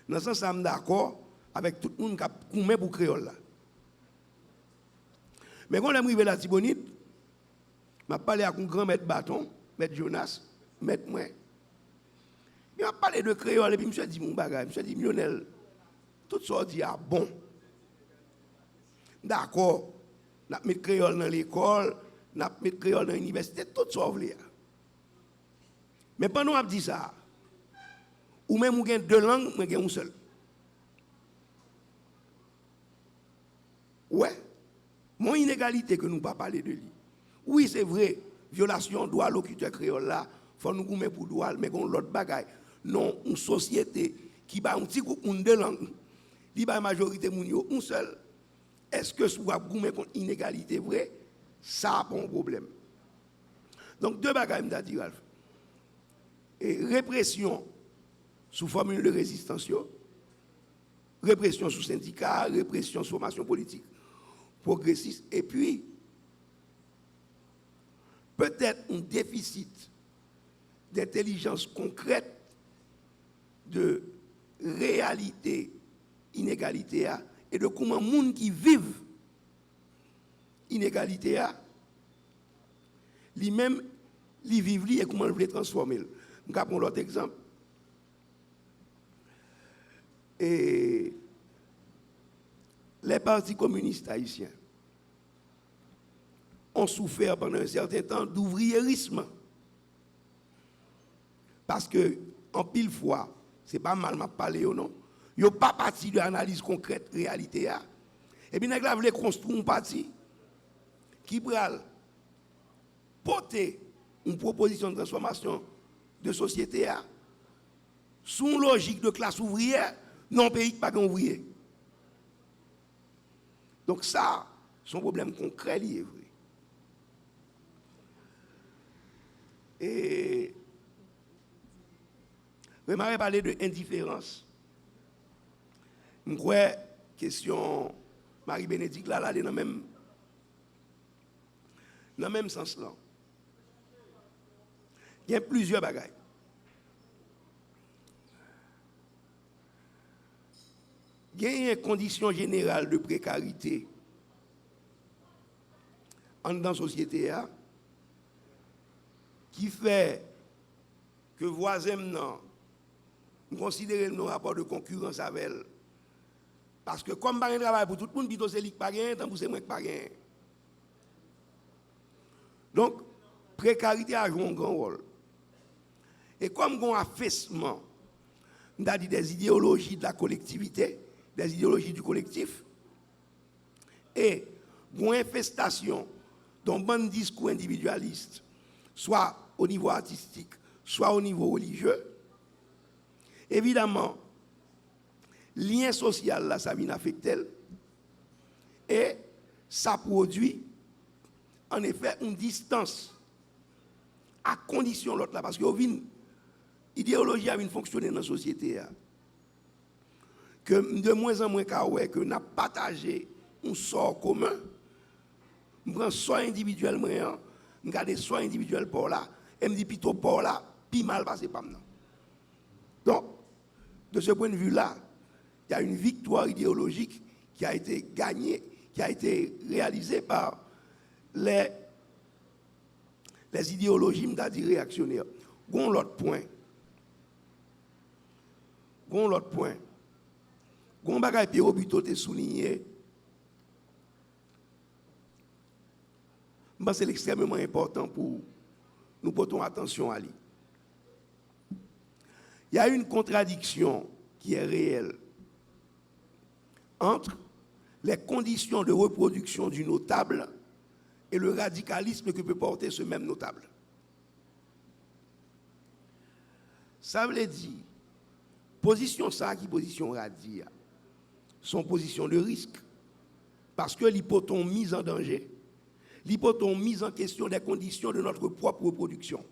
Dans ce sens, je suis d'accord avec tout le monde qui met pour créole là. Mais quand on est arrivé à la Tibonite, je parlé à un grand maître bâton, maître Jonas, maître moi. Il m'a parlé de créole et puis je me suis dit mon bagage, je me suis dit Lionel, tout ça dit ah bon. D'accord, on a mis créole dans l'école, on a mis créole dans l'université, tout ça vous voulez. Mais pendant qu'on dit ça, ou même vous avez deux langues, vous avez une seule. Ouais. Mon inégalité que nous ne pas parler de lui. Oui, c'est vrai, violation droit locuteur créole là, faut nous mettre pour droit, mais qu'on l'autre bagaille. Non, une société qui a un petit groupe de deux langues, qui a majorité moun yo un seul. Est-ce que soit goumé contre inégalité vrai, ça a pas un problème. Donc deux bagailles m'da dit Ralph. Et répression sous formule de résistance, répression sous syndicat, répression sous formation politique progressiste, et puis peut-être un déficit d'intelligence concrète de réalité inégalité et de comment les gens qui vivent inégalité lui-même li vivent et comment ils veulent transformer. Je vais prendre l'autre exemple. Et les partis communistes haïtiens ont souffert pendant un certain temps d'ouvriérisme. Parce que, en pile fois, ce n'est pas mal de parler ou non, ils n'ont pas parti de l'analyse concrète de la réalité. Et bien, ils voulaient construire un parti qui va porter une proposition de transformation de société sous une logique de classe ouvrière, non pays pas ouvrier. Donc ça, c'est un problème concret lié. Et je m'avais parlé de indifférence. Je crois question Marie-Bénédicte là, dans le même sens là. Il y a plusieurs bagailles. Il y a une condition générale de précarité dans la société qui fait que voisins nous considérons nos rapports de concurrence avec elle. Parce que comme pas un travail pour tout le monde, plutôt c'est lui qui pas gain, tant que c'est moi qui pas gain. Donc, précarité a joué un grand rôle. Et comme on a affaissement des idéologies de la collectivité, des idéologies du collectif, et une infestation d'un bon discours individualiste, soit au niveau artistique, soit au niveau religieux, évidemment, lien social, là, ça vient affecter, et ça produit, en effet, une distance, à condition l'autre là, parce que l'idéologie a fonctionné dans la société, que de moins en moins, que nous avons partagé un sort commun, nous prenons sort individuel, nous gardons sort individuel pour là, et me dit plutôt pour là, puis mal passé par nous. Donc, de ce point de vue-là, il y a une victoire idéologique qui a été gagnée, qui a été réalisée par les idéologies, m'dadi réactionnaires. Gon l'autre point. Gon bagay Pierre Buto te souligné. C'est extrêmement important pour nous porter attention à lui. Il y a une contradiction qui est réelle entre les conditions de reproduction du notable et le radicalisme que peut porter ce même notable. Ça veut dire, position ça qui position radie, son position de risque, parce que l'hypothèse mise en danger, l'hypothèse mise en question des conditions de notre propre reproduction.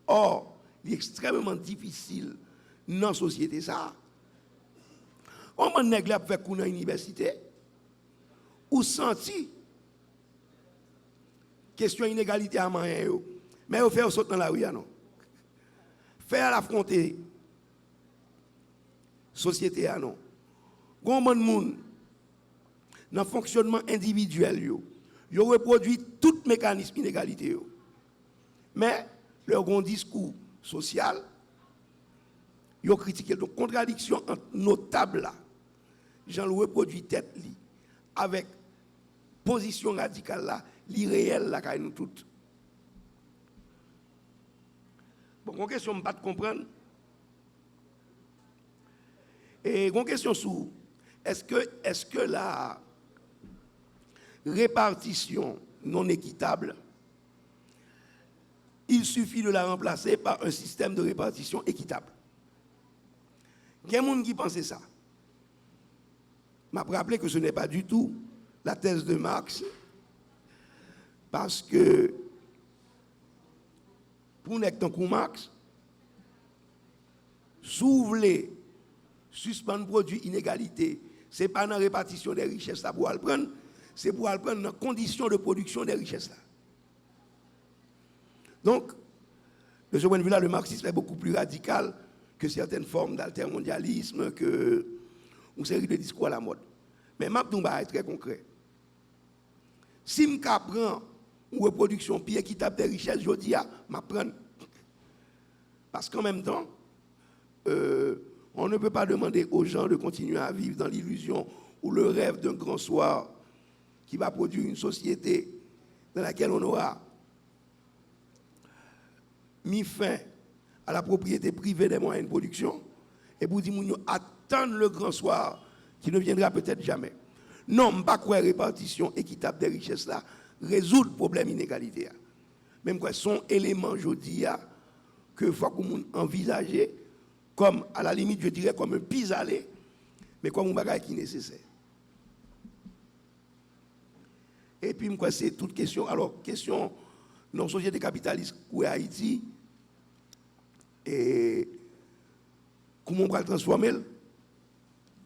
Or, il est extrêmement difficile dans la société ça. On m'a nègre pour faire cours dans l'université, ou senti question inégalité à moyen, mais on fait sauter dans la rue, non. Faire l'affronter société, non. Gon bon monde dans le fonctionnement individuel, yo reproduit tout mécanisme d'inégalité. Mais leur grand discours social, yo critiqué. Donc, contradiction entre notable là, j'en reproduit tête li, avec position radicale là, l'irréel là, nous toutes. Bon, une question, je ne peux pas comprendre. Et une question sur, est-ce que la répartition non équitable, il suffit de la remplacer par un système de répartition équitable? Il y a des gens qui pensent ça. Je me rappelle que ce n'est pas du tout la thèse de Marx, parce que pour nous, Marx, s'ouvrir, suspendre produit inégalité, ce n'est pas dans la répartition des richesses là pour le prendre, c'est pour le prendre dans les conditions de production des richesses là. Donc, de ce point de vue-là, le marxisme est beaucoup plus radical que certaines formes d'altermondialisme, que une série de discours à la mode. Mais Mabdoumba est très concret. Si je prends une reproduction plus équitable des richesses, je dis, je prends. Parce qu'en même temps, on ne peut pas demander aux gens de continuer à vivre dans l'illusion ou le rêve d'un grand soir qui va produire une société dans laquelle on aura mis fin à la propriété privée des moyens de production et pour dire attendre le grand soir qui ne viendra peut-être jamais. Non, je ne pas croire répartition équitable des richesses là résout le problème d'inégalité. Même quoi son élément, je dis, que faut qu'on envisager comme, à la limite, je dirais, comme un pis-aller, mais comme un bagage qui est nécessaire. Et puis, moi, c'est toute question. Alors, question, dans la société capitaliste où est Haïti, et comment on va le transformer?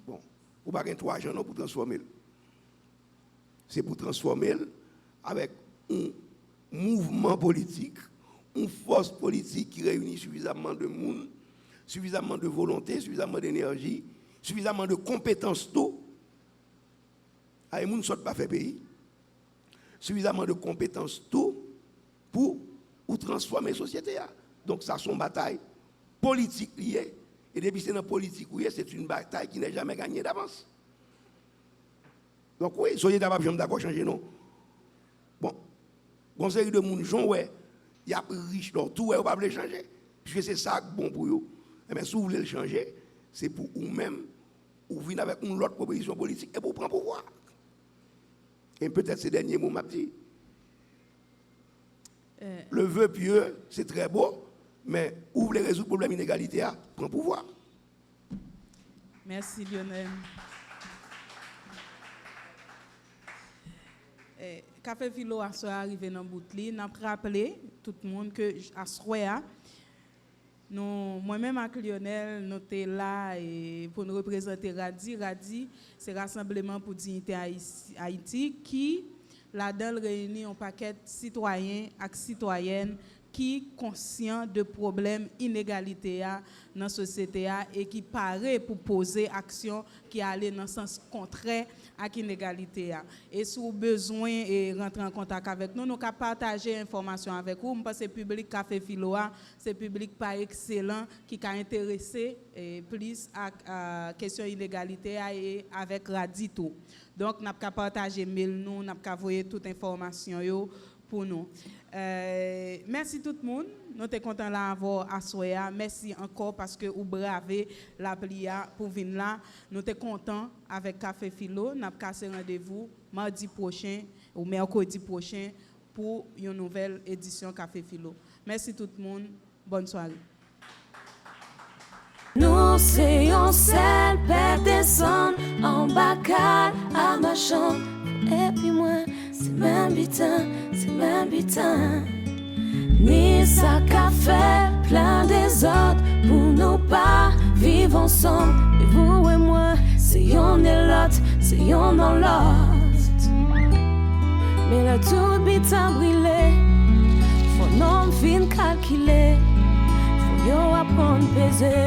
Bon, on va pas 3 ans pour transformer. C'est pour transformer avec un mouvement politique, une force politique qui réunit suffisamment de monde, suffisamment de volonté, suffisamment d'énergie, suffisamment de compétences tout. Les gens ne sortent pas faire pays. Suffisamment de compétences tout pour transformer la société. Donc ça, c'est une bataille politique liée. Et depuis que c'est dans la politique liée, c'est une bataille qui n'est jamais gagnée d'avance. Donc oui, soyez d'abord d'accord changer non. Bon, bon série de monde gens ouais, il y a riche dans tout ouais, on va pas le changer. Puisque c'est ça bon pour vous. Eh bien si vous voulez le changer, c'est pour vous-même ou venir avec une autre proposition politique et pour prendre pouvoir. Et peut-être ces derniers mots m'a dit. Le vœu pieux, c'est très beau, mais où vous voulez résoudre le problème d'inégalité, prend pouvoir. Merci Lionel. Café Philo a arrivé dans Boutli, n'a rappelé tout le monde que à soir moi-même avec Lionel nous étions là et pour nous représenter Radi, c'est rassemblement pour dignité Haïti qui là-dedans réunit un paquet de citoyens et citoyennes qui conscient de problèmes d'inégalité dans la société et qui paraît pour poser action qui allait dans le sens contraire à l'inégalité. Et si vous avez besoin de rentrer en contact avec nous, nous pouvons partager l'information avec vous. Je pense que le public Café Philo, c'est un public pas excellent qui est intéressé plus à la question d'inégalité et avec Radito. Donc, nous pouvons partager mail, nous pouvons envoyer toute information pour nous. Merci tout le monde. Nous sommes contents d'avoir à Soya. Merci encore parce que vous bravez la plia pour venir là. Nous sommes contents avec Café Philo. Nous avons cassé rendez-vous mardi prochain ou mercredi prochain pour une nouvelle édition Café Philo. Merci tout le monde. Bonne soirée. Nous c'est seul père descendre en bacal à ma chambre. Et puis moi, c'est même bitin. Ni ça qu'a fait plein des autres pour nous pas vivre ensemble. Et vous et moi, c'est yon et l'autre, c'est yon dans l'autre. Mais le tout bitin brûlé, faut non fin calculer, faut yo apprendre peser.